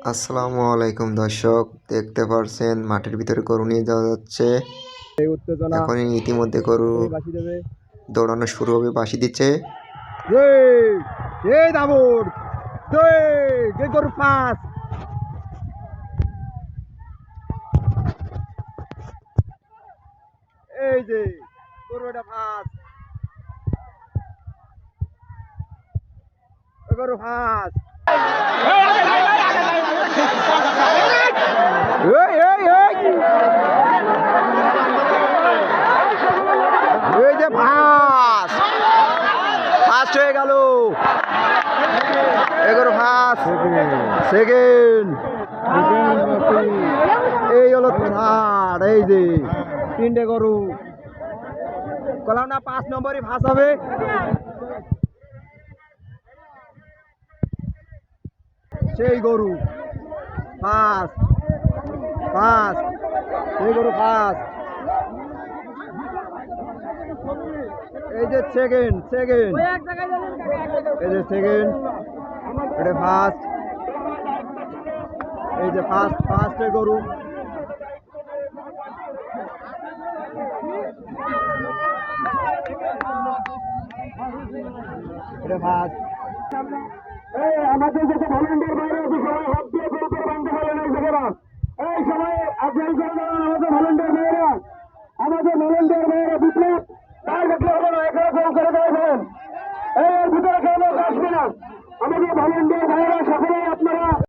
আসসালামু আলাইকুম দর্শক, দেখতে পারছেন মাঠের ভিতরে গরু নিয়ে যাওয়া যাচ্ছে। এই উত্তেজনা এখন ইতিমধ্যে গরু এই বাঁশি দেবে দৌড়ানো শুরু হবে, বাঁশি দিচ্ছে। এই দাবুর যে গরু পাঁচ এই যে গরু এটা পাঁচ গরু পাঁচ এই যে ফাঁস ফার্স্ট হয়ে গেল এগারো ফার্স্ট সেকেন্ড এই হলো থার্ড। এই যে তিনটে গরু বললাম না 5 নম্বরই ফাঁস হবে। সেই গরু ফার্স্ট ফার্স্ট সেই গরু ফার্স্ট। এই যে সেকেন্ড সেকেন্ড এই যে সেকেন্ড এটা ফার্স্ট। এই যে ফার্স্ট ফার্স্টের গরু এটা ফার্স্ট। আমাদের যত ভলেন্টিয়ার বাইরে আছে সবাই হাত দিয়ে গরু করে বাঁধতে পারে না এই সবাই আপনার আমাদের ভলেন্টিয়ার ভাইরা আমাদের ভলেন্টিয়ার ভাইরা